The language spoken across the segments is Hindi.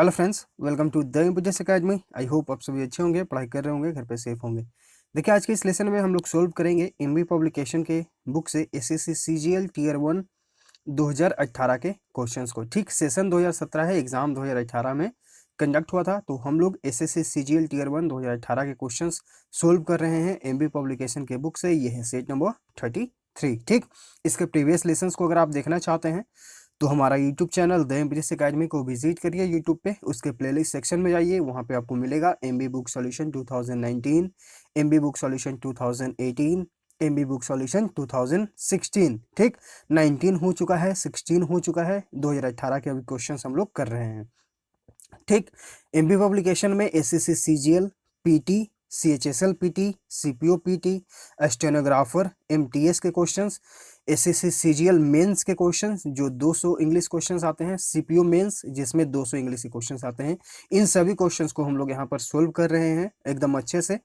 Hello friends, welcome to the इम्पुजस अकेडमी। आई होप आप सभी अच्छे होंगे, पढ़ाई कर रहे होंगे, घर पे सेफ होंगे। देखिए, आज के इस लेसन में हम लोग सोल्व करेंगे एमबी पब्लिकेशन के बुक से एसएससी सीजीएल टीयर 1 2018 के क्वेश्चंस को। ठीक, सेशन 2017 है, एग्जाम 2018 में कंडक्ट हुआ था, तो हम लोग एसएससी सीजीएल टीयर 1 2018 के क्वेश्चंस सोल्व कर रहे हैं एमबी पब्लिकेशन के बुक से। ये है सेट नंबर 33। ठीक, इसके प्रीवियस लेसन्स को अगर आप देखना चाहते हैं तो हमारा YouTube channel the MBS academy को विजिट करिए यूट्यूब पे, उसके प्लेलिस्ट सेक्शन में जाइए, वहाँ पे आपको मिलेगा MB book solution 2019, MB book solution 2018, MB book solution 2016। ठीक, 19 हो चुका है, 16 हो चुका है, 2018 के अभी क्वेश्चन हम लोग कर रहे हैं। ठीक, एमबी पब्लिकेशन में SSC CGL, PT, CHSL PT, CPO PT, stenographer, MTS के क्वेश्चंस, एसएससी सीजीएल मेंस के क्वेश्चंस जो 200 इंग्लिश क्वेश्चंस आते हैं, सीपीओ मेंस जिसमें 200 इंग्लिश के क्वेश्चंस आते हैं, इन सभी क्वेश्चंस को हम लोग यहाँ पर सोल्व कर रहे हैं एकदम अच्छे से।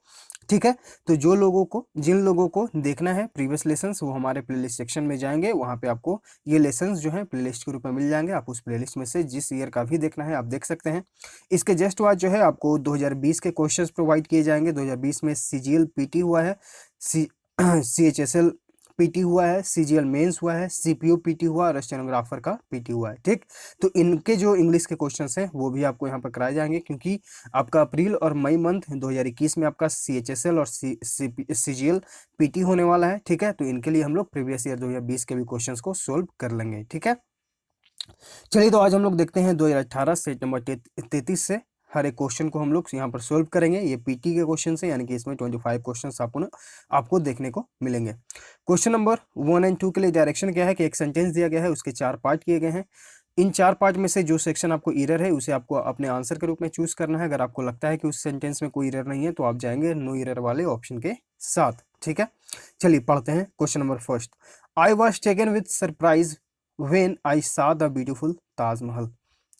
ठीक है, तो जिन लोगों को देखना है प्रीवियस लेसन्स, वो हमारे प्लेलिस्ट सेक्शन में जाएंगे, वहाँ पे आपको ये लेसन्स जो हैं प्लेलिस्ट के रूप में मिल जाएंगे। आप उस प्लेलिस्ट में से जिस ईयर का भी देखना है आप देख सकते हैं। इसके जस्ट बाद जो है आपको 2020 के क्वेश्चंस प्रोवाइड किए जाएंगे। 2020 में सीजीएल पीटी हुआ है, सीएचएसएल पीटी हुआ है, सीजीएल मेंस हुआ है, सीपीओ पीटी हुआ और स्टेनोग्राफर का पीटी हुआ है। ठीक, तो इनके जो इंग्लिश के क्वेश्चंस हैं वो भी आपको यहाँ पर कराए जाएंगे, क्योंकि आपका अप्रैल और मई मंथ 2021 में आपका सीएचएसएल और सीजीएल पीटी होने वाला है। ठीक है, तो इनके लिए हम लोग प्रीवियस ईयर 2020 के भी क्वेश्चंस को सोल्व कर लेंगे। ठीक है, चलिए तो आज हम लोग देखते हैं 2018 सेट नंबर 33 से हर एक क्वेश्चन को हम लोग यहाँ पर सोल्व करेंगे। ये पीटी के क्वेश्चन है, यानी कि इसमें 25 क्वेश्चन आपको देखने को मिलेंगे। क्वेश्चन नंबर 1 एंड 2 के लिए डायरेक्शन क्या है कि एक सेंटेंस दिया गया है, उसके 4 पार्ट किए गए हैं। इन 4 पार्ट में से जो सेक्शन आपको एरर है उसे आपको अपने आंसर के रूप में चूज करना है। अगर आपको लगता है कि उस सेंटेंस में कोई एरर नहीं है तो आप जाएंगे नो एरर वाले ऑप्शन के साथ। ठीक है, चलिए पढ़ते हैं question number first. I was taken with surprise when I saw the beautiful Taj Mahal.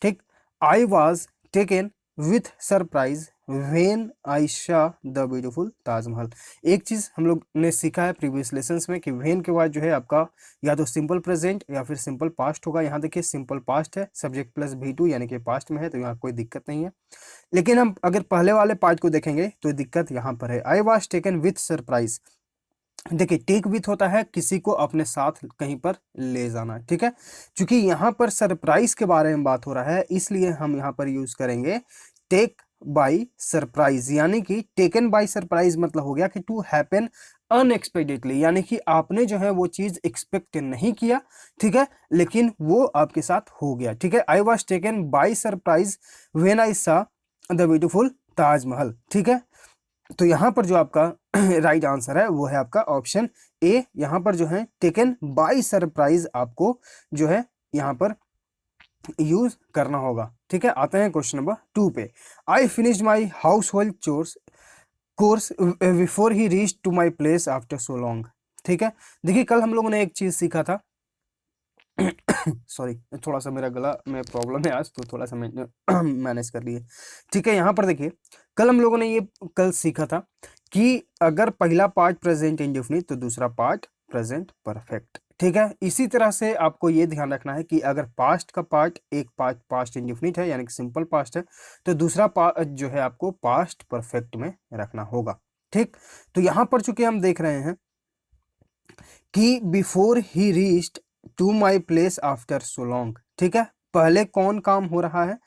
ठीक, I was taken with surprise when I saw the beautiful Taj Mahal. एक चीज हम लोग ने सीखा है प्रीवियस लेसन्स में कि when के बाद जो है आपका या तो सिंपल प्रेजेंट या फिर सिंपल पास्ट होगा। यहाँ देखिए सिंपल पास्ट है, सब्जेक्ट प्लस V2 यानी कि पास्ट में है, तो यहाँ कोई दिक्कत नहीं है। लेकिन हम अगर पहले वाले पार्ट को देखेंगे तो दिक्कत यहाँ पर है। I was taken with surprise, देखिए टेक विथ होता है किसी को अपने साथ कहीं पर ले जाना। ठीक है, क्योंकि यहाँ पर सरप्राइज के बारे में बात हो रहा है, इसलिए हम यहाँ पर यूज करेंगे टेक बाय सरप्राइज, यानी कि टेकन बाय सरप्राइज मतलब हो गया कि टू हैपन अनएक्सपेक्टेडली, यानी कि आपने जो है वो चीज एक्सपेक्ट नहीं किया। ठीक है, लेकिन वो आपके साथ हो गया। ठीक है, I was taken by surprise when I सा द ब्यूटीफुल ताजमहल। ठीक है, तो यहाँ पर जो आपका राइट आंसर है वो है आपका ऑप्शन ए। यहाँ पर जो है टेकन बाय सरप्राइज आपको जो है यहाँ पर यूज करना होगा। ठीक है, आते हैं क्वेश्चन नंबर 2 पे। I finished my house hold chores course before he reach to my place after so long. ठीक है, देखिए कल हम लोगों ने एक चीज सीखा था सॉरी, थोड़ा सा मेरा गला में प्रॉब्लम है आज, तो थोड़ा सा मैंने मैनेज कर लिए। ठीक है, यहाँ पर देखिए कल हम लोगों ने ये कल सीखा था कि अगर पहला पार्ट प्रेजेंट इंडेफिनिट तो दूसरा पार्ट प्रेजेंट परफेक्ट। ठीक है, इसी तरह से आपको ये ध्यान रखना है कि अगर पास्ट का पार्ट एक पार्ट पास्ट इंडेफिनिट है यानी कि सिंपल पास्ट है, तो दूसरा पार्ट जो है आपको पास्ट परफेक्ट में रखना होगा। ठीक, तो यहाँ पर चूंकि हम देख रहे हैं कि before he reached to my place after so long. ठीक है, पहले कौन काम हो रहा है,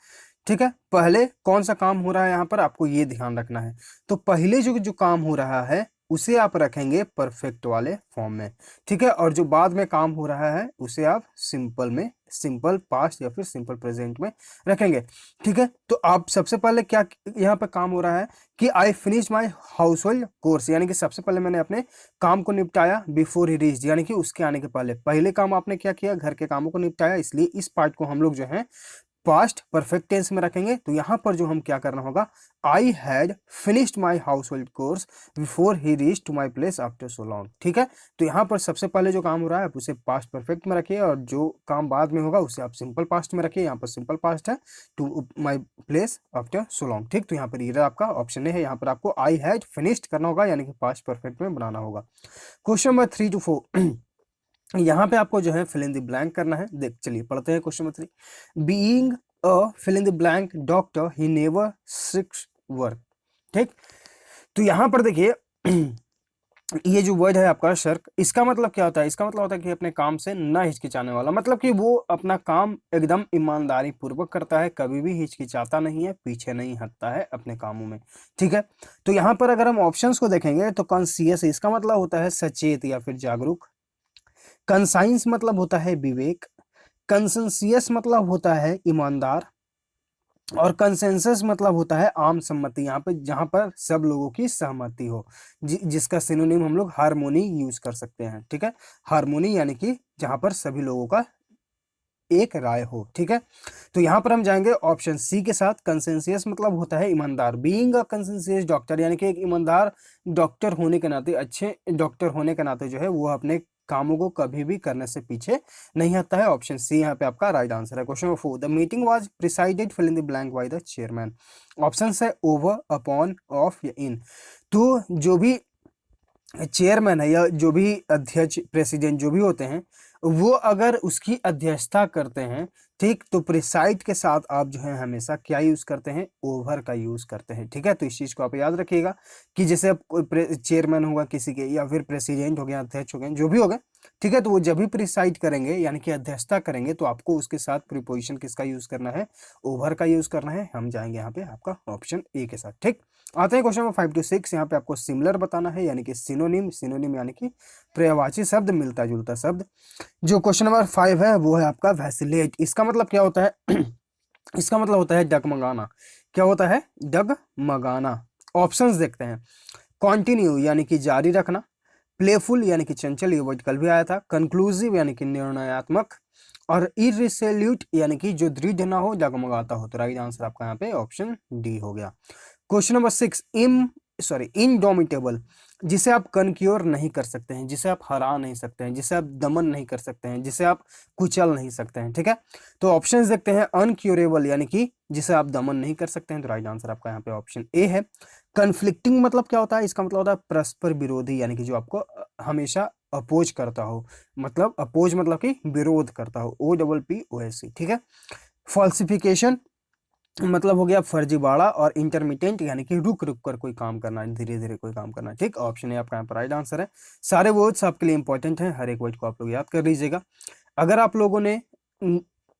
ठीक है, पहले कौन सा काम हो रहा है यहाँ पर आपको ये ध्यान रखना है। तो पहले जो जो काम हो रहा है उसे आप रखेंगे परफेक्ट वाले फॉर्म में। ठीक है, और जो बाद में काम हो रहा है उसे आप सिंपल में, सिंपल पास्ट या फिर सिंपल प्रेजेंट में रखेंगे। ठीक है, तो आप सबसे पहले क्या यहाँ पर काम हो रहा है कि I finish my house hold course, यानी कि सबसे पहले मैंने अपने काम को निपटाया बिफोर ही रीच, यानी कि उसके आने के पहले काम आपने क्या किया, घर के कामों को निपटाया, इसलिए इस पार्ट को हम लोग जो है पास्ट परफेक्ट टेंस में रखेंगे। तो यहां पर जो हम क्या करना होगा, I had finished my house hold course before he reach to my place after so long. ठीक है, तो यहाँ पर सबसे पहले जो काम हो रहा है आप उसे पास्ट परफेक्ट में रखिए, और जो काम बाद में होगा उसे आप सिंपल पास्ट में रखिए। यहाँ पर सिंपल पास्ट है to my place after so long. ठीक, तो यहाँ पर ये आपका ऑप्शन है, यहाँ पर आपको आई हैड फिनिश्ड करना होगा, यानी कि पास्ट परफेक्ट में बनाना होगा। क्वेश्चन नंबर 3 to 4 यहाँ पे आपको जो है फिल इन द ब्लैंक करना है। देख चलिए पढ़ते हैं question number 3। Being fill in the blank doctor he never seeks work. ठीक, तो यहां पर देखिए ये जो वर्ड है आपका शर्क, इसका मतलब क्या होता है? इसका मतलब होता है कि अपने काम से न हिचकिचाने वाला, मतलब कि वो अपना काम एकदम ईमानदारी पूर्वक करता है, कभी भी हिचकिचाता नहीं है, पीछे नहीं हटता है अपने कामों में। ठीक है, तो यहाँ पर अगर हम ऑप्शंस को देखेंगे तो कॉन्सियस इसका मतलब होता है सचेत या फिर जागरूक, कंसाइंस मतलब होता है विवेक, कंसेंसियस मतलब होता है ईमानदार, और कंसेंसस मतलब होता है आम सम्मति, यहाँ पे जहां पर सब लोगों की सहमति हो, जिसका सिनोनिम हम लोग हार्मोनी यूज कर सकते हैं। ठीक है, हार्मोनी यानी कि जहां पर सभी लोगों का एक राय हो। ठीक है, तो यहां पर हम जाएंगे ऑप्शन सी के साथ। कंसेंसियस मतलब होता है ईमानदार, बीइंग अ कंसेंसियस डॉक्टर, यानी कि एक ईमानदार डॉक्टर होने के नाते, अच्छे डॉक्टर होने के नाते जो है वो अपने कामों को कभी भी करने से पीछे नहीं हटता है। ऑप्शन सी यहाँ पे आपका राइट आंसर है। Question number 4, the meeting was presided fill in the blank by the chairman. Option है ओवर, अपॉन, ऑफ या इन। तो जो भी चेयरमैन है या जो भी अध्यक्ष, प्रेसिडेंट जो भी होते हैं, वो अगर उसकी अध्यक्षता करते हैं, ठीक, तो प्रिसाइड के साथ आप जो है हमेशा क्या यूज करते हैं? ओवर का यूज करते हैं। ठीक है, तो इस चीज को आप याद रखिएगा कि जैसे अब कोई चेयरमैन होगा किसी के, या फिर प्रेसिडेंट हो गया, अध्यक्ष हो गए, जो भी हो गए, ठीक है, तो वो जब भी प्रिसाइड करेंगे यानी कि अध्यक्षता करेंगे, तो आपको उसके साथ प्रीपोजिशन किसका यूज करना है? ओवर का यूज करना है। हम जाएंगे यहाँ पे आपका ऑप्शन ए के साथ। ठीक, आते हैं क्वेश्चन नंबर 5 to 6। यहाँ पे आपको सिमिलर बताना है, यानी कि सिनोनिम, सिनोनिम यानी कि पर्यायवाची शब्द, मिलता जुलता शब्द। जो क्वेश्चन नंबर 5 है वो है आपका वैसिलेट। इसका मतलब क्या होता है? इसका मतलब होता है डगमगाना। क्या होता है? डगमगाना। ऑप्शंस देखते हैं। कॉन्टिन्यू यानी कि जारी रखना, प्लेफुल यानी कि चंचल, ये वर्ड कल भी आया था, कंक्लूसिव यानी कि निर्णयात्मक, और इरिसोल्यूट यानी कि जो दृढ़ ना हो, डगमगाता हो। तो राइट आंसर आपका यहाँ पे ऑप्शन डी हो गया। क्वेश्चन नंबर 6, इनडोमिटेबल, जिसे आप कनक्योर नहीं कर सकते हैं, जिसे आप हरा नहीं सकते हैं, जिसे आप दमन नहीं कर सकते हैं, जिसे आप कुचल नहीं सकते हैं। ठीक है, तो ऑप्शंस देखते हैं। अनक्यूरेबल यानी कि जिसे आप दमन नहीं कर सकते हैं, तो राइट आंसर आपका यहाँ पे ऑप्शन ए है। कन्फ्लिक्टिंग मतलब क्या होता है? इसका मतलब होता है परस्पर विरोधी, यानी कि जो आपको हमेशा अपोज करता हो, मतलब अपोज मतलब कि विरोध करता हो, OPPOS। ठीक है, फॉल्सिफिकेशन मतलब हो गया फर्जीवाड़ा, और इंटरमिटेंट यानी कि रुक रुक कर कोई काम करना, धीरे धीरे कोई काम करना। ठीक, ऑप्शन ए आपका यहाँ पर राइट आंसर है। सारे वर्ड्स आपके लिए इंपॉर्टेंट हैं, हर एक वर्ड को आप लोग याद कर लीजिएगा। अगर आप लोगों ने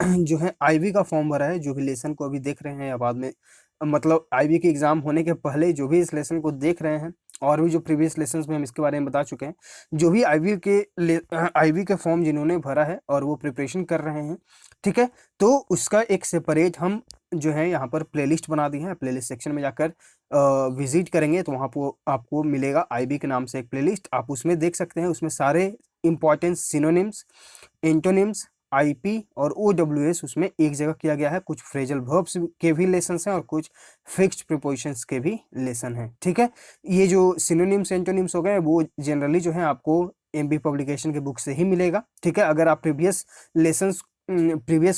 जो है आईवी का फॉर्म भरा है, जो भी लेसन को अभी देख रहे हैं या बाद में, मतलब आईवी के एग्जाम होने के पहले जो भी इस लेसन को देख रहे हैं, और भी जो प्रीवियस लेसन्स में हम इसके बारे में बता चुके हैं, जो भी आईवी के फॉर्म जिन्होंने भरा है और वो प्रिपरेशन कर रहे हैं, ठीक है, तो उसका एक सेपरेट हम जो है यहाँ पर प्लेलिस्ट बना दी है। प्लेलिस्ट सेक्शन में जाकर विजिट करेंगे तो वहाँ पर आपको मिलेगा आईबी के नाम से एक प्लेलिस्ट, आप उसमें देख सकते हैं। उसमें सारे इंपॉर्टेंट सिनोनिम्स, एंटोनिम्स, आईपी और OWS उसमें एक जगह किया गया है। कुछ फ्रेजल वर्ब्स के भी लेसन्स हैं और कुछ फिक्स्ड प्रीपोजिशंस के भी लेसन हैं। ठीक है, ये जो सिनोनिम्स, एंटोनिम्स हो गए, वो जनरली जो है आपको एमबी पब्लिकेशन के बुक से ही मिलेगा। ठीक है, अगर आप प्रीवियस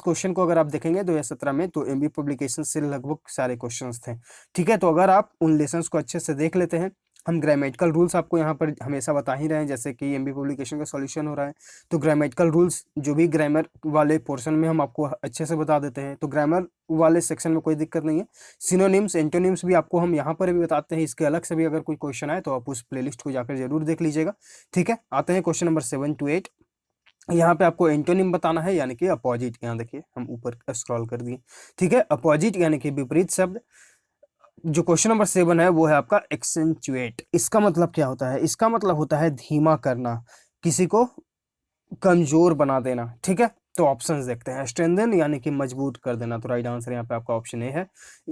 क्वेश्चन को अगर आप देखेंगे 2017 में, तो एमबी पब्लिकेशन से लगभग सारे क्वेश्चंस थे। ठीक है, तो अगर आप उन लेसन्स को अच्छे से देख लेते हैं, हम ग्रामेटिकल रूल्स आपको यहाँ पर हमेशा बता ही रहे हैं, जैसे कि एमबी पब्लिकेशन का सॉल्यूशन हो रहा है, तो ग्रामेटिकल रूल्स जो भी ग्रामर वाले पोर्शन में हम आपको अच्छे से बता देते हैं, तो ग्रामर वाले सेक्शन में कोई दिक्कत नहीं है। सिनोनिम्स, एंटोनिम्स भी आपको हम यहाँ पर भी बताते हैं। इसके अलग से भी अगर कोई क्वेश्चन आए तो आप उस प्लेलिस्ट को जाकर जरूर देख लीजिएगा। ठीक है, आते हैं क्वेश्चन नंबर 7 to 8। यहाँ पे आपको एंटोनिम बताना है, यानी कि अपोजिट। यहाँ देखिए हम ऊपर स्क्रॉल कर दिए। ठीक है, अपोजिट यानी कि विपरीत शब्द। जो क्वेश्चन नंबर 7 है वो है आपका एक्सेंचुएट। इसका मतलब क्या होता है? इसका मतलब होता है धीमा करना, किसी को कमजोर बना देना। ठीक है, तो ऑप्शंस देखते हैं। स्ट्रेंथन यानी कि मजबूत कर देना, तो राइट आंसर यहाँ पे आपका ऑप्शन ए है।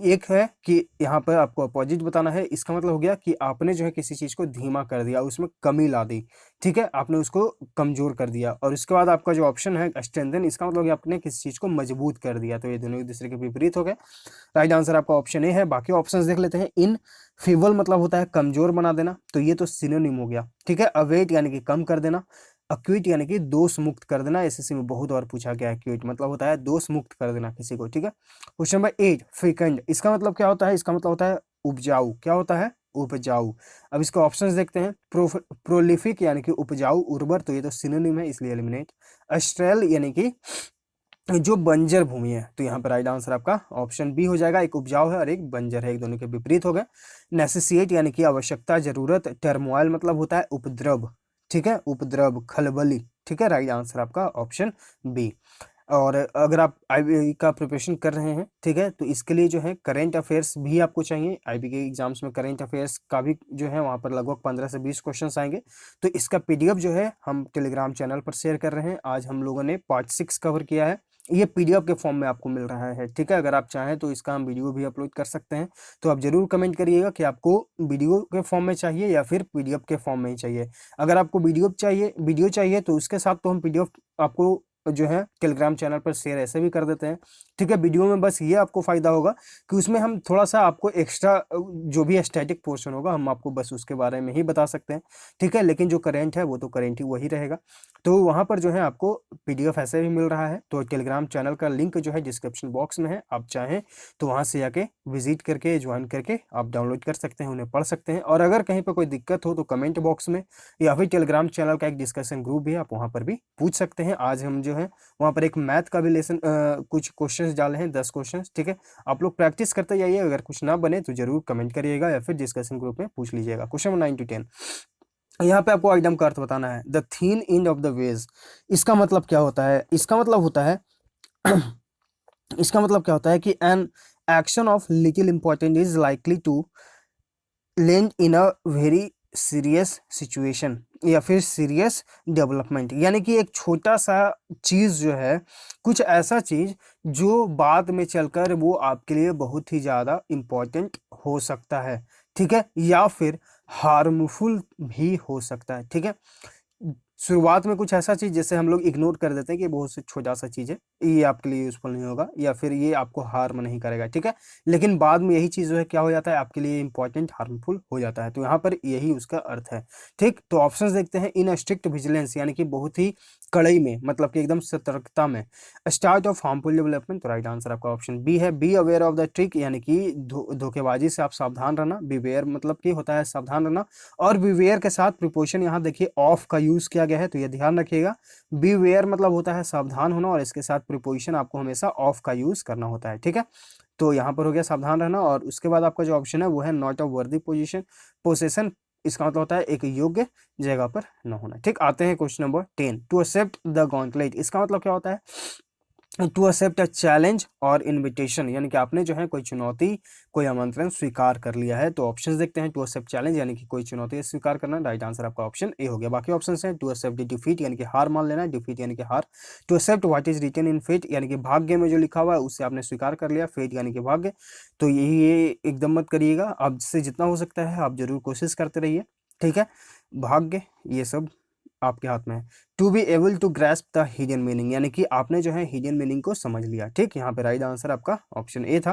एक है कि यहाँ पर आपको अपोजिट बताना है, इसका मतलब हो गया कि आपने जो है किसी चीज को धीमा कर दिया, उसमें कमी ला दी। ठीक है, आपने उसको कमजोर कर दिया। और उसके बाद आपका जो ऑप्शन है स्ट्रेंथन, इसका मतलब हो गया आपने किसी चीज को मजबूत कर दिया। तो ये दोनों एक दूसरे के विपरीत हो गए। राइट आंसर आपका ऑप्शन ए है। बाकी ऑप्शंस देख लेते हैं। इन फेबल मतलब होता है कमजोर बना देना, तो ये तो सिनोनिम हो गया। ठीक है, अवेट यानी कि कम कर देना, अक्यूट यानी कि दोष मुक्त कर देना। एसएससी में बहुत बार पूछा गया है, अक्यूट मतलब होता है दोष मुक्त कर देना किसी को। ठीक है, क्वेश्चन नंबर 8, फ्रिकंड, इसका मतलब क्या होता है? इसका मतलब होता है उपजाऊ। क्या होता है? उपजाऊ। अब इसके ऑप्शंस देखते हैं। प्रोलिफिक यानी कि उपजाऊ, उर्वर, तो ये तो सिनोनिम है इसलिए एलिमिनेट। अस्ट्रेल यानी कि जो बंजर भूमि है, तो यहाँ पर राइट आंसर आपका ऑप्शन बी हो जाएगा। एक उपजाऊ है और एक बंजर है, एक दोनों के विपरीत हो गए। नेसेसिएट यानी कि आवश्यकता, जरूरत। टर्मोइल मतलब होता है उपद्रव, ठीक है, उपद्रव, खलबली, ठीक है। राइट आंसर आपका ऑप्शन बी। और अगर आप आईबी का प्रिपरेशन कर रहे हैं, ठीक है, तो इसके लिए जो है करेंट अफेयर्स भी आपको चाहिए। आईबी के एग्जाम्स में करेंट अफेयर्स का भी जो है वहाँ पर लगभग 15 से 20 क्वेश्चंस आएंगे। तो इसका पीडीएफ जो है हम टेलीग्राम चैनल पर शेयर कर रहे हैं। आज हम लोगों ने पार्ट 6 कवर किया है, ये पीडीएफ के फॉर्म में आपको मिल रहा है, ठीक है। अगर आप चाहें तो इसका हम वीडियो भी अपलोड कर सकते हैं। तो आप जरूर कमेंट करिएगा कि आपको वीडियो के फॉर्म में चाहिए या फिर पीडीएफ के फॉर्म में ही चाहिए। अगर आपको वीडियो चाहिए तो उसके साथ तो हम पीडीएफ आपको जो है टेलीग्राम चैनल पर शेयर ऐसे भी कर देते हैं, ठीक है। वीडियो में बस ये आपको फायदा होगा कि उसमें हम थोड़ा सा आपको एक्स्ट्रा जो भी स्टैटिक पोर्शन होगा हम आपको बस उसके बारे में ही बता सकते हैं, ठीक है। लेकिन जो करेंट है वो तो करेंट ही वही रहेगा। तो वहाँ पर जो है आपको पीडीएफ ऐसे भी मिल रहा है। तो टेलीग्राम चैनल का लिंक जो है डिस्क्रिप्शन बॉक्स में है, आप चाहें तो वहाँ से जाके विजिट करके ज्वाइन करके आप डाउनलोड कर सकते हैं, उन्हें पढ़ सकते हैं। और अगर कहीं पर कोई दिक्कत हो तो कमेंट बॉक्स में या फिर टेलीग्राम चैनल का एक डिस्कशन ग्रुप भी है, आप वहाँ पर भी पूछ सकते हैं। आज हम जो है वहाँ पर एक मैथ का भी लेसन कुछ क्वेश्चंस डाले हैं, 10 क्वेश्चंस, ठीक है। आप लोग प्रैक्टिस करते जाइए, अगर कुछ ना बने तो जरूर कमेंट करिएगा या फिर डिस्कशन ग्रुप में पूछ लीजिएगा। क्वेश्चन 9 to 10, यहाँ पे आपको आइटम का अर्थ बताना है। The thin end of the ways, इसका मतलब क्या होता है? इसका मतलब होता है इसका मतलब क्या होता है कि an action of little important is likely to land in a very serious situation या फिर सीरियस डेवलपमेंट, यानी कि एक छोटा सा चीज जो है, कुछ ऐसा चीज जो बाद में चलकर वो आपके लिए बहुत ही ज्यादा इंपॉर्टेंट हो सकता है, ठीक है, या फिर हार्मफुल भी हो सकता है, ठीक है। शुरुआत में कुछ ऐसा चीज जैसे हम लोग इग्नोर कर देते हैं कि बहुत से छोटा सा चीज है, ये आपके लिए यूजफुल नहीं होगा या फिर ये आपको हार्म नहीं करेगा, ठीक है। लेकिन बाद में यही चीज जो है क्या हो जाता है, आपके लिए इंपॉर्टेंट हार्मफुल हो जाता है। तो यहाँ पर यही उसका अर्थ है, ठीक। तो ऑप्शंस देखते हैं। इन स्ट्रिक्ट विजिलेंस यानी कि बहुत ही कड़ाई में, मतलब कि एकदम सतर्कता में। स्टार्ट ऑफ हार्मफुल डेवलपमेंट, तो राइट आंसर आपका ऑप्शन बी है। Be aware of the trick यानी कि धोखेबाजी से आप सावधान रहना। बीवेयर मतलब कि होता है सावधान रहना। और बीवेयर के साथ प्रिपोजिशन यहाँ देखिए ऑफ का यूज किया गया है, तो ये ध्यान रखिएगा। बीवेयर मतलब होता है सावधान होना और इसके साथ प्रिपोजिशन आपको हमेशा ऑफ का यूज करना होता है, ठीक है। तो यहाँ पर हो गया सावधान रहना। और उसके बाद आपका जो ऑप्शन है वो है नॉट अ वर्दी पोजीशन, इसका मतलब होता है एक योग्य जगह पर न होना, ठीक। आते हैं question number 10, to accept the gauntlet, इसका मतलब क्या होता है? टू एक्सेप्ट अ चैलेंज और इनविटेशन, यानी कि आपने जो है कोई चुनौती, कोई आमंत्रण स्वीकार कर लिया है। तो ऑप्शंस देखते हैं। टू एक्सेप्ट चैलेंज यानी कि कोई चुनौती स्वीकार करना, राइट आंसर आपका ऑप्शन ए हो गया। बाकी ऑप्शंस हैं। टू एक्सेप्ट डिफीट यानी कि हार मान लेना, डिफीट यानी कि हार। To accept what is written in fate यानी कि भाग्य में जो लिखा हुआ है उससे आपने स्वीकार कर लिया, फेट यानी कि भाग्य। तो ये एकदम मत करिएगा, आपसे जितना हो सकता है आप जरूर कोशिश करते रहिए, ठीक है। भाग्य ये सब आपके हाथ में है। To be able to grasp the hidden meaning यानी कि आपने जो है हिडन मीनिंग को समझ लिया, ठीक। यहाँ पे राइट आंसर आपका ऑप्शन ए था।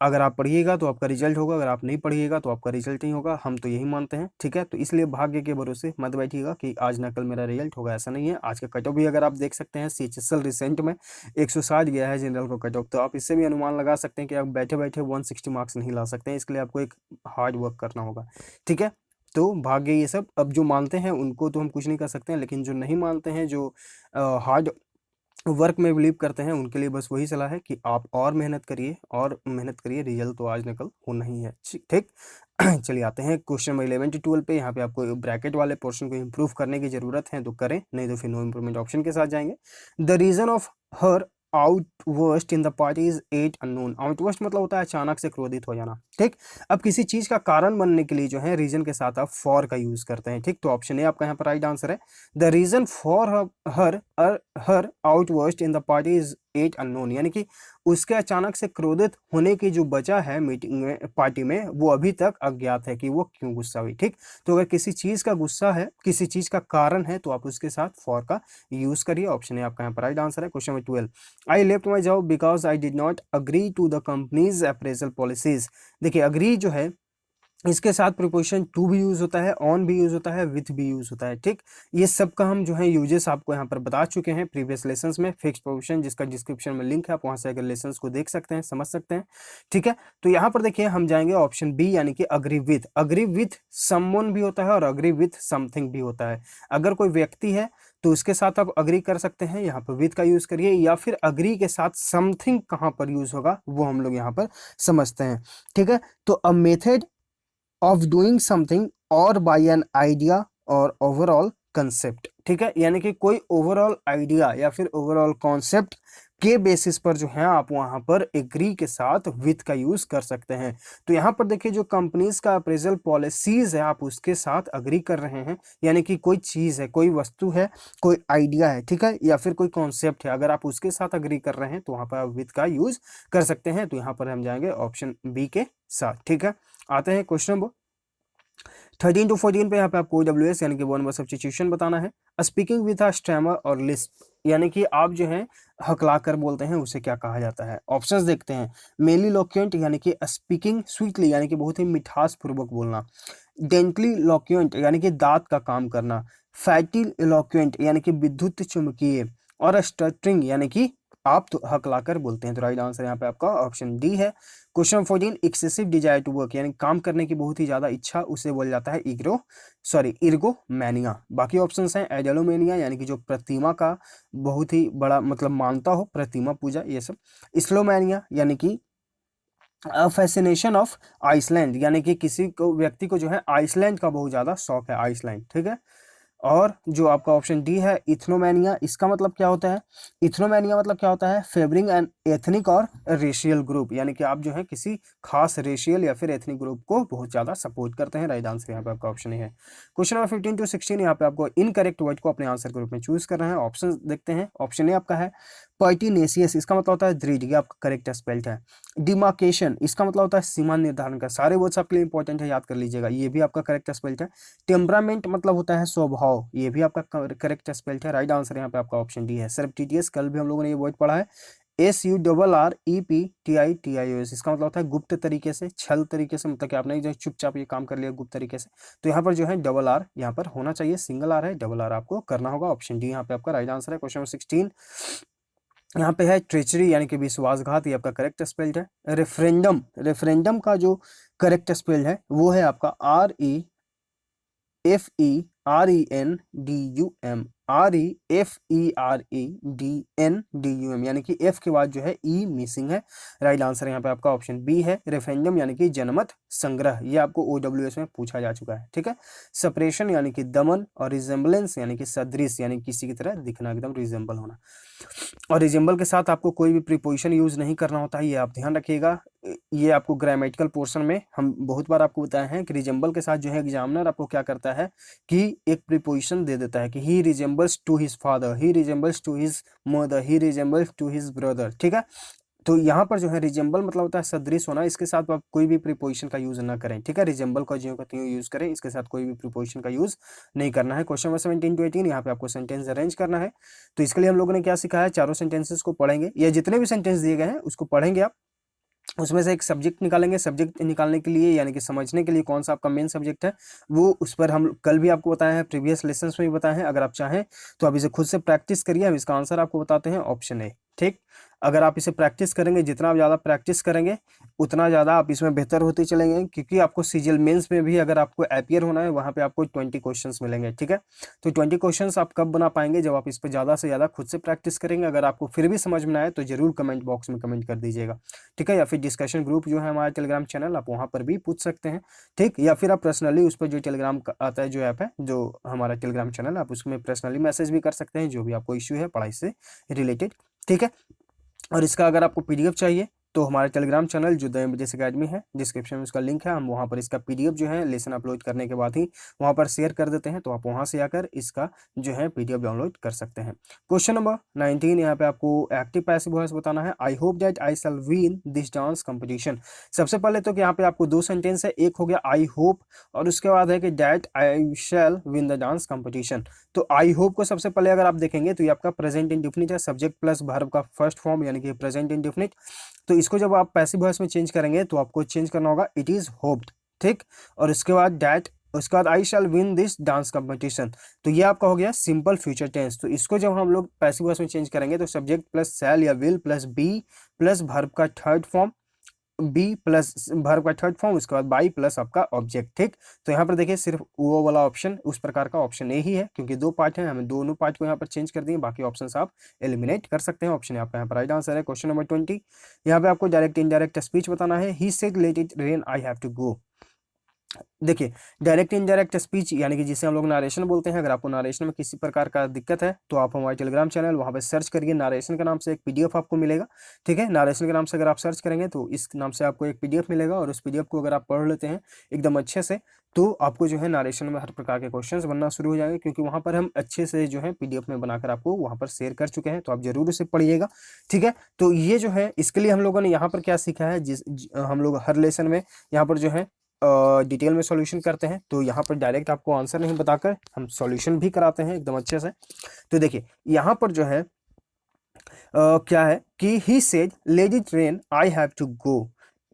अगर आप पढ़िएगा तो आपका रिजल्ट होगा, अगर आप नहीं पढ़िएगा तो आपका रिजल्ट नहीं होगा, हम तो यही मानते हैं, ठीक है। तो इसलिए भाग्य के भरोसे मत बैठिएगा कि आज ना कल मेरा रिजल्ट होगा, ऐसा नहीं है। आज का कट ऑफ भी अगर आप देख सकते हैं, CHSL रिसेंट में 160 गया है जनरल को कट ऑफ, तो आप इससे भी अनुमान लगा सकते हैं कि आप बैठे बैठे 160 मार्क्स नहीं ला सकते हैं। इसके लिए आपको एक हार्ड वर्क करना होगा, ठीक है। तो भाग्य ये सब, अब जो मानते हैं उनको तो हम कुछ नहीं कर सकते हैं, लेकिन जो नहीं मानते हैं, जो हार्ड वर्क में बिलीव करते हैं, उनके लिए बस वही सलाह है कि आप और मेहनत करिए और मेहनत करिए, रिजल्ट तो आज नकल होना ही है, ठीक। चलिए आते हैं क्वेश्चन नंबर 11 to 12 पे। यहाँ पे आपको ब्रैकेट वाले पोर्शन को इंप्रूव करने की जरूरत है तो करें, नहीं तो फिर नो इंप्रूवमेंट ऑप्शन के साथ जाएंगे। The reason of her outburst in the party is at unknown. Outburst मतलब होता है अचानक से क्रोधित हो जाना, ठीक। अब किसी चीज का कारण बनने के लिए जो है रीजन के साथ आप फॉर का यूज करते हैं, ठीक। तो ऑप्शन ए आपका यहाँ पर राइट आंसर है। The reason for her her outburst in the party is at unknown, यानी कि उसके अचानक से क्रोधित होने की जो वजह है मीटिंग में, पार्टी में, वो अभी तक अज्ञात है कि वो क्यों गुस्सा हुई, ठीक। तो अगर किसी चीज का गुस्सा है, किसी चीज का कारण है, तो आप उसके साथ फॉर का यूज करिए। ऑप्शन है आपका यहाँ पर राइट आंसर है। Question number 12, I left my job because I did not agree to the company's appraisal policies. देखिए अग्री जो है इसके साथ प्रीपोजिशन टू भी यूज होता है, ऑन भी यूज होता है, विथ भी यूज होता है, ठीक। ये सब का हम जो है यूजेस आपको यहाँ पर बता चुके हैं प्रीवियस लेसन्स में। फिक्स प्रोविजन जिसका डिस्क्रिप्शन में लिंक है, आप वहां से अगर लेसन्स को देख सकते हैं, समझ सकते हैं, ठीक है। तो यहाँ पर देखिए हम जाएंगे ऑप्शन बी यानी कि agree with. Agree with someone भी होता है और अग्री विथ समथिंग भी होता है। अगर कोई व्यक्ति है तो उसके साथ आप अग्री कर सकते हैं, यहाँ पर विद का यूज करिए, या फिर अग्री के साथ समथिंग कहाँ पर यूज होगा वो हम लोग यहाँ पर समझते हैं। ठीक है, तो a method of doing something और बाय एन आइडिया और ओवरऑल कंसेप्ट। ठीक है, यानी कि कोई ओवरऑल आइडिया या फिर ओवरऑल कॉन्सेप्ट के बेसिस पर जो है आप वहां पर एग्री के साथ विथ का यूज कर सकते हैं। तो यहाँ पर देखिए जो कंपनीज का अप्रेजल पॉलिसीज है आप उसके साथ अग्री कर रहे हैं, यानी कि कोई चीज है, कोई वस्तु है, कोई आइडिया है, ठीक है, या फिर कोई कॉन्सेप्ट है, अगर आप उसके साथ अग्री कर रहे हैं तो वहां पर आप विथ का यूज कर सकते हैं। तो यहाँ पर हम जाएंगे ऑप्शन बी के साथ। ठीक है, आते हैं क्वेश्चन नंबर 13 to 14 पे यहाँ पे आपको OWS यानी कि वन वर्ड सब्स्टिट्यूशन बताना है। स्पीकिंग विथ अ स्टैमर और लिस्प, यानी कि आप जो है हकला कर बोलते हैं उसे क्या कहा जाता है। ऑप्शंस देखते हैं। मेलिलोक्वेंट यानी कि स्पीकिंग स्वीटली यानी कि बहुत ही मिठास पूर्वक बोलना। डेंटली लोक्वेंट यानी कि दांत का काम करना। फैटी इलोक्वेंट यानी कि विद्युत चुम्बकीय। और स्टटरिंग यानी कि आप तो हकलाकर बोलते हैं। तो राइट आंसर यहाँ पे आपका ऑप्शन डी है। Question 14 excessive desire to work यानी काम करने की बहुत ही ज्यादा इच्छा, उसे बोला जाता है इर्गोमैनिया। बाकी ऑप्शंस हैं एडलोमेनिया यानी कि जो प्रतिमा का बहुत ही बड़ा मतलब मानता हो, प्रतिमा पूजा ये सब। स्लोमैनिया यानी कि फैसिनेशन ऑफ आइसलैंड यानी कि किसी को व्यक्ति को जो है आइसलैंड का बहुत ज्यादा शौक है, आइसलैंड। ठीक है, और जो आपका ऑप्शन डी है इथनोमैनिया, इसका मतलब क्या होता है? इथनोमैनिया मतलब क्या होता है? फेवरिंग एन एथनिक और रेशियल ग्रुप, यानी कि आप जो है किसी खास रेशियल या फिर एथनिक ग्रुप को बहुत ज्यादा सपोर्ट करते हैं। राइट आंसर यहाँ पे आपका ऑप्शन है। क्वेश्चन नंबर 15 to 16 यहाँ पे आपको इनकरेक्ट वर्ड को अपने आंसर के रूप में चूज करना है। ऑप्शन देखते हैं। ऑप्शन ए आपका है पर्टिनेसियस, इसका मतलब होता है दृढ़, ये आपका करेक्ट स्पेल्ड है। डिमार्केशन, इसका मतलब होता है सीमा निर्धारण का। सारे वर्ड्स आपके लिए इंपॉर्टेंट है, याद कर लीजिएगा, ये भी आपका करेक्ट स्पेल्ड है। टेम्परामेंट मतलब होता है स्वभाव, ये भी आपका करेक्ट स्पेल्ड है। राइट आंसर यहाँ पे आपका ऑप्शन डी है। सरप्टिटियस, कल भी हम लोगों ने ये वर्ड पढ़ा है। SURREPTITIOS, इसका मतलब होता है गुप्त तरीके से, छल तरीके से, मतलब कि आपने जो चुपचाप ये काम कर लिया गुप्त तरीके से। तो यहाँ पर जो है डबल आर यहाँ पर होना चाहिए, सिंगल आर है, डबल आर आपको करना होगा। ऑप्शन डी यहाँ पे आपका राइट आंसर है। क्वेश्चन नंबर 16 यहाँ पे है ट्रेचरी यानी कि विश्वासघात, ये आपका करेक्ट स्पेल्ड है। रेफरेंडम, रेफरेंडम का जो करेक्ट स्पेल्ड है वो है आपका REFERENDUM, REFERENDUM, यानी कि एफ के बाद जो है ई मिसिंग है। राइट आंसर यहाँ पे आपका ऑप्शन बी है। रेफरेंडम यानी कि जनमत संग्रह, ये आपको OWS में पूछा जा चुका है। ठीक है, सेपरेशन यानी कि दमन, और रिजेम्बलेंस यानी कि सदृश, यानी किसी की तरह दिखना, एकदम रिजेंबल होना। और रिजेंबल के साथ आपको कोई भी प्रीपोजिशन यूज नहीं करना होता है, ये आप ध्यान रखिएगा। ये आपको ग्रामेटिकल पोर्शन में हम बहुत बार आपको बताए हैं कि रिजेंबल के साथ जो है एग्जामिनर आपको क्या करता है कि एक प्रीपोजिशन दे देता है कि he resembles to his father, he resembles to his mother, he resembles to his brother. ठीक है, तो यहाँ पर जो है रिजेंबल मतलब होता है सदृश होना, इसके साथ आप कोई भी प्रीपोजिशन का यूज ना करें। ठीक है, रिजेंबल का जो यूज करें, इसके साथ कोई भी प्रीपोजिशन का यूज नहीं करना है। क्वेश्चन नंबर 17 to 18 यहाँ पे आपको सेंटेंस अरेंज करना है। तो इसके लिए हम लोगों ने क्या सिखाया है, चारों सेंटेंसेस को पढ़ेंगे, या जितने भी सेंटेंस दिए गए हैं उसको पढ़ेंगे आप, उसमें से एक सब्जेक्ट निकालेंगे। सब्जेक्ट निकालने के लिए यानी कि समझने के लिए कौन सा आपका मेन सब्जेक्ट है वो, उस पर हम कल भी आपको बताए हैं, प्रीवियस लेसन्स में भी बताए हैं। अगर आप चाहें तो आप इसे खुद से प्रैक्टिस करिए, हम इसका आंसर आपको बताते हैं, ऑप्शन ए। ठीक, अगर आप इसे प्रैक्टिस करेंगे, जितना आप ज़्यादा प्रैक्टिस करेंगे उतना ज़्यादा आप इसमें बेहतर होते चलेंगे, क्योंकि आपको सीजीएल मेंस में भी अगर आपको अपीयर होना है वहाँ पे आपको 20 क्वेश्चंस मिलेंगे। ठीक है, तो 20 क्वेश्चंस आप कब बना पाएंगे, जब आप इस पर ज़्यादा से ज़्यादा खुद से प्रैक्टिस करेंगे। अगर आपको फिर भी समझ में ना आए तो जरूर कमेंट बॉक्स में कमेंट कर दीजिएगा। ठीक है, या फिर डिस्कशन ग्रुप जो है हमारा टेलीग्राम चैनल, आप वहाँ पर भी पूछ सकते हैं। ठीक, या फिर आप पर्सनली उस पर जो टेलीग्राम आता है, जो ऐप है, जो हमारा टेलीग्राम चैनल, आप उसमें पर्सनली मैसेज भी कर सकते हैं, जो भी आपको इश्यू है पढ़ाई से रिलेटेड। ठीक है, और इसका अगर आपको पीडीएफ चाहिए तो हमारे टेलीग्राम चैनल जो द एमबीजेस अकेडमी है, डिस्क्रिप्शन में उसका लिंक है, हम वहाँ पर इसका पीडीएफ जो है लेसन अपलोड करने के बाद ही वहाँ पर शेयर कर देते हैं, तो आप वहाँ से आकर इसका जो है पीडीएफ डाउनलोड कर सकते हैं। क्वेश्चन नंबर 19 यहाँ पे आपको एक्टिव पैसिव वॉइस बताना है। I hope that I shall win this dance competition. सबसे पहले तो यहाँ पे आपको दो सेंटेंस है, एक हो गया आई होप और उसके बाद है कि that I shall win the dance competition. तो आई होप को सबसे पहले अगर आप देखेंगे तो ये आपका प्रेजेंट इंडेफिनिट है, सब्जेक्ट प्लस वर्ब का फर्स्ट फॉर्म यानी कि प्रेजेंट इंडेफिनिट। तो इसको जब आप पैसिव वॉइस में चेंज करेंगे तो आपको चेंज करना होगा इट इज होप्ड। ठीक, और उसके बाद दैट, उसके बाद आई shall win this dance competition, तो ये आपका हो गया सिंपल फ्यूचर टेंस। तो इसको जब हम लोग पैसिव वॉइस में चेंज करेंगे तो सब्जेक्ट प्लस शैल या will plus be plus verb का third form be plus verb का थर्ड फॉर्म, उसके बाद बाई प्लस आपका ऑब्जेक्ट। ठीक, तो यहाँ पर देखिए सिर्फ वो वाला ऑप्शन, उस प्रकार का ऑप्शन ए ही है, क्योंकि दो पार्ट है, हमें दोनों पार्ट को यहाँ पर चेंज कर दिए, बाकी ऑप्शन आप एलिमिनेट कर सकते हैं। ऑप्शन आपका यहाँ पर राइट आंसर है। क्वेश्चन नंबर 20, यहाँ पे आपको डायरेक्ट इनडायरेक्ट स्पीच बताना है। He said let it rain I have to go. देखिए डायरेक्ट इनडायरेक्ट स्पीच यानी कि जिसे हम लोग नारेशन बोलते हैं। अगर आपको नारेशन में किसी प्रकार का दिक्कत है तो आप हमारे टेलीग्राम चैनल वहाँ पे सर्च करिए, नारेशन के नाम से एक पीडीएफ आपको मिलेगा। ठीक है, नारेशन के नाम से अगर आप सर्च करेंगे तो इस नाम से आपको एक पीडीएफ मिलेगा, और उस पीडीएफ को अगर आप पढ़ लेते हैं एकदम अच्छे से, तो आपको जो है नारेशन में हर प्रकार के क्वेश्चंस बनना शुरू हो जाएंगे, क्योंकि वहाँ पर हम अच्छे से जो है पीडीएफ में बनाकर आपको वहाँ पर शेयर कर चुके हैं, तो आप जरूर उसे पढ़िएगा। ठीक है, तो ये जो है इसके लिए हम लोगों ने यहाँ पर क्या सीखा है, हम लोग हर लेसन में यहाँ पर जो है डिटेल में सॉल्यूशन करते हैं, तो यहाँ पर डायरेक्ट आपको आंसर नहीं बताकर हम सॉल्यूशन भी कराते हैं एकदम अच्छे से। तो देखिए यहाँ पर जो है क्या है कि he said let it rain I have to go,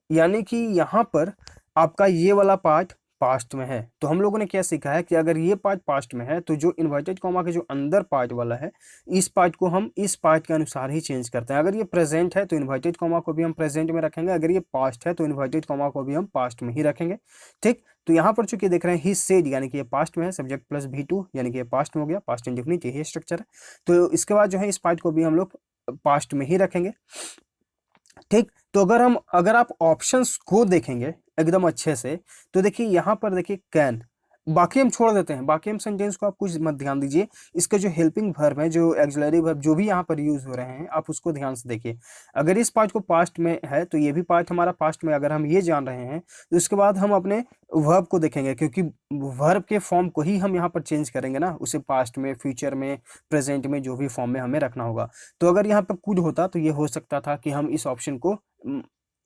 यानी कि यहाँ पर आपका ये वाला पार्ट पास्ट में है। तो हम लोगों ने क्या सीखा है कि अगर ये पार्ट पास्ट में है तो जो इन्वर्टेड कॉमा के जो अंदर पार्ट वाला है, इस पार्ट को हम इस पार्ट के अनुसार ही चेंज करते हैं। अगर ये प्रेजेंट है तो इन्वर्टेड कॉमा को भी हम प्रेजेंट में रखेंगे, अगर ये पास्ट है तो इन्वर्टेड कॉमा को भी हम पास्ट में ही रखेंगे। ठीक, तो यहाँ पर चूंकि देख रहे हैं ही सेड यानी कि ये पास्ट में है, सब्जेक्ट प्लस V2 यानी कि ये पास्ट में हो गया, पास्ट इंडेफिनिट यही स्ट्रक्चर है। तो इसके बाद जो है इस पार्ट को भी हम लोग पास्ट में ही रखेंगे। ठीक, तो अगर आप ऑप्शंस को देखेंगे एकदम अच्छे से, तो देखिए यहाँ पर देखिए कैन, बाकी हम छोड़ देते हैं, बाकी हम सेंटेंस को आप कुछ मत ध्यान दीजिए, इसका जो हेल्पिंग वर्ब है, जो एक्सिलरी वर्ब जो भी यहाँ पर यूज हो रहे हैं, आप उसको ध्यान से देखिए। अगर इस पार्ट को पास्ट में है तो ये भी पार्ट हमारा पास्ट में, अगर हम ये जान रहे हैं तो उसके बाद हम अपने वर्ब को देखेंगे, क्योंकि वर्ब के फॉर्म को ही हम यहाँ पर चेंज करेंगे ना, उसे पास्ट में, फ्यूचर में, प्रेजेंट में, जो भी फॉर्म में हमें रखना होगा। तो अगर यहाँ पर कुड होता तो ये हो सकता था कि हम इस ऑप्शन को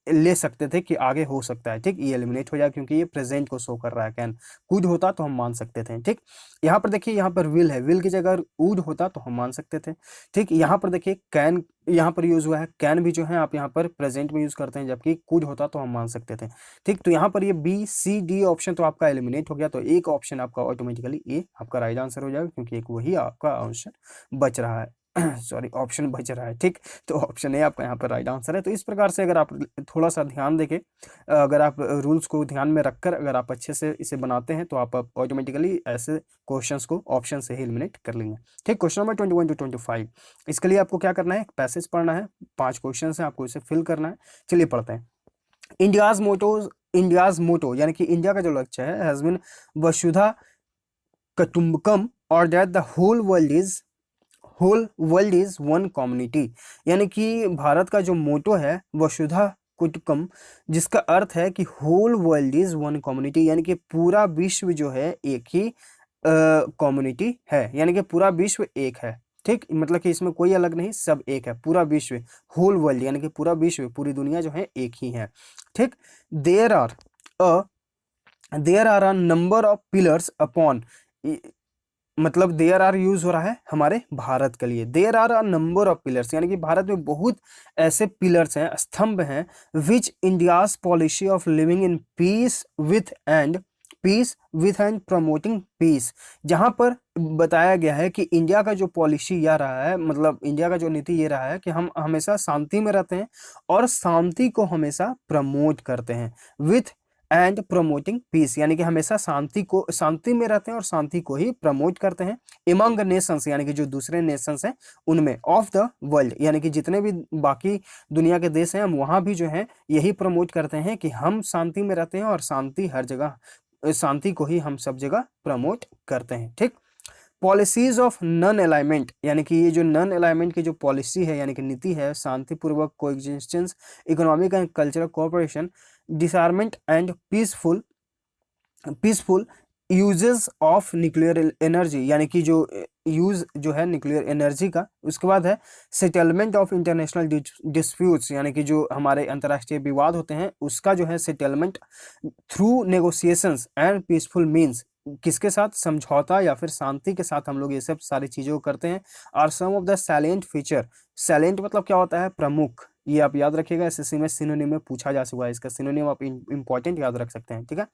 ले सकते थे कि आगे हो सकता है। ठीक, ये एलिमिनेट हो जाए क्योंकि ये प्रेजेंट को शो कर रहा है। कैन, कुड होता तो हम मान सकते थे। ठीक, यहाँ पर देखिए यहाँ पर विल है, विल की जगह वुड होता तो हम मान सकते थे। ठीक, यहाँ पर देखिए कैन यहाँ पर यूज हुआ है, कैन भी जो है आप यहाँ पर प्रेजेंट में यूज करते हैं, जबकि कुड होता तो हम मान सकते थे। ठीक, तो यहाँ पर ये B, C, D ऑप्शन तो आपका एलिमिनेट हो गया, तो एक ऑप्शन आपका ऑटोमेटिकली ए आपका राइट आंसर हो जाएगा, क्योंकि एक वही आपका आंसर बच रहा है सॉरी ऑप्शन बच रहा है। ठीक, तो ऑप्शन ए आपका यहाँ पर राइट आंसर है। तो इस प्रकार से अगर आप थोड़ा सा ध्यान देके, अगर आप रूल्स को ध्यान में रखकर अगर आप अच्छे से इसे बनाते हैं तो आप ऑटोमेटिकली ऐसे क्वेश्चंस को ऑप्शन से ही एलिमिनेट कर लेंगे। ठीक, क्वेश्चन नंबर 21 to 25, इसके लिए आपको क्या करना है, एक पैसेज पढ़ना है, 5 क्वेश्चन है, आपको इसे फिल करना है। चलिए पढ़ते हैं। इंडियाज मोटो यानी कि इंडिया का जो लक्ष्य है हैज बीन वसुधा कुटुंबकम, और that the whole world is one community, यानी कि भारत का जो मोटो है वसुधा कुटुंबकम, जिसका अर्थ है कि whole world is one community, यानी कि पूरा विश्व जो है एक ही कम्युनिटी है, यानी कि पूरा विश्व एक है। ठीक, मतलब कि इसमें कोई अलग नहीं, सब एक है, पूरा विश्व, होल वर्ल्ड यानी कि पूरा विश्व, पूरी दुनिया जो है एक ही है। ठीक, there are a number of pillars upon, मतलब देयर आर यूज हो रहा है हमारे भारत के लिए, there are a number of pillars, यानी कि भारत में बहुत ऐसे पिलर्स हैं, स्तंभ हैं, which India's policy of living in peace with and promoting peace, जहां पर बताया गया है कि इंडिया का जो पॉलिसी यह रहा है, मतलब इंडिया का जो नीति ये रहा है कि हम हमेशा शांति में रहते हैं और शांति को हमेशा प्रमोट करते हैं, विथ एंड प्रमोटिंग पीस, यानी कि हमेशा शांति में रहते हैं और शांति को ही प्रमोट करते हैं। एमंग नेशंस, यानी कि जो दूसरे नेशंस हैं उनमें, ऑफ द वर्ल्ड, यानी कि जितने भी बाकी दुनिया के देश हैं हम वहां भी जो है यही प्रमोट करते हैं कि हम शांति में रहते हैं और शांति हर जगह, शांति को ही हम सब जगह प्रमोट करते हैं। ठीक, पॉलिसीज ऑफ नॉन अलाइनमेंट, यानी कि ये जो नॉन अलाइनमेंट की जो पॉलिसी है यानी कि नीति है, शांतिपूर्वक coexistence, economic and cultural cooperation, disarmament and peaceful uses of nuclear energy, यानी कि जो यूज जो है न्यूक्लियर एनर्जी का, उसके बाद है सेटलमेंट ऑफ इंटरनेशनल डिस्प्यूट्स, यानी कि जो हमारे अंतर्राष्ट्रीय विवाद होते हैं उसका जो है settlement through negotiations and peaceful means, किसके साथ, समझौता या फिर शांति के साथ हम लोग ये सब सारी चीजों को करते हैं। और सम ऑफ द सैलेंट फीचर, सैलेंट मतलब क्या होता है, प्रमुख, ये आप याद रखिएगा, एसएससी में सिनोनिम में पूछा जा चुका है, इसका सिनोनिम आप इंपॉर्टेंट याद रख सकते हैं। ठीक है,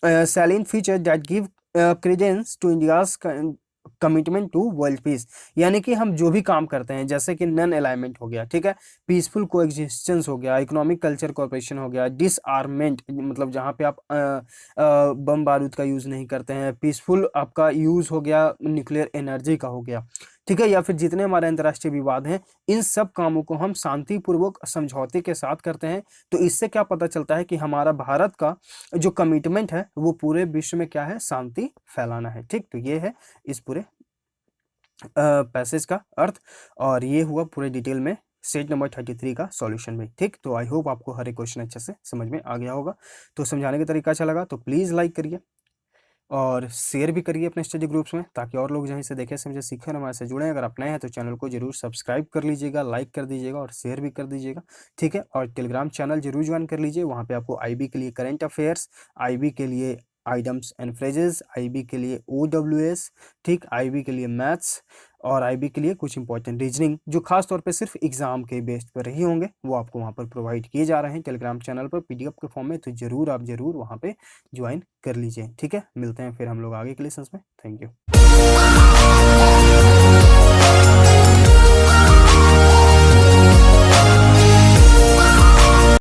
salient feature that give credence to India's commitment to world peace, यानी कि हम जो भी काम करते हैं जैसे कि नॉन अलाइनमेंट हो गया, ठीक है, पीसफुल कोएग्जिस्टेंस हो गया, इकोनॉमिक कल्चर कॉर्पोरेशन हो गया, डिसआर्मेंट मतलब जहाँ पे आप बम बारूद का यूज़ नहीं करते हैं, पीसफुल आपका यूज़ हो गया, न्यूक्लियर एनर्जी का हो गया, ठीक है, या फिर जितने हमारे अंतर्राष्ट्रीय विवाद हैं इन सब कामों को हम शांतिपूर्वक समझौते के साथ करते हैं। तो इससे क्या पता चलता है कि हमारा भारत का जो कमिटमेंट है वो पूरे विश्व में क्या है, शांति फैलाना है। ठीक, तो ये है इस पूरे पैसेज का अर्थ, और ये हुआ पूरे डिटेल में सेट नंबर 33 का सॉल्यूशन में। ठीक, तो आई होप आपको हर एक क्वेश्चन अच्छे से समझ में आ गया होगा। तो समझाने का तरीका अच्छा लगा तो प्लीज़ लाइक करिए और शेयर भी करिए अपने स्टडी ग्रुप्स में, ताकि और लोग जहीं से देखें समझे सीखें और हमारे से जुड़ें। अगर आप नए हैं तो चैनल को जरूर सब्सक्राइब कर लीजिएगा, लाइक कर दीजिएगा और शेयर भी कर दीजिएगा, ठीक है। और टेलीग्राम चैनल जरूर ज्वाइन कर लीजिए, वहाँ पे आपको आईबी के लिए करंट अफेयर्स, आईबी के लिए आइटम्स एंड फ्रेजेस, आईबी के लिए ओडब्ल्यूएस, ठीक, आईबी के लिए मैथ्स और आईबी के लिए कुछ इंपॉर्टेंट रीजनिंग जो खास तौर पे सिर्फ एग्जाम के बेस्ड पर ही होंगे, वो आपको वहाँ पर प्रोवाइड किए जा रहे हैं टेलीग्राम चैनल पर पीडीएफ के फॉर्म में। तो जरूर आप जरूर वहाँ पे ज्वाइन कर लीजिए, ठीक है। मिलते हैं फिर हम लोग आगे के लेसन्स में। Thank you.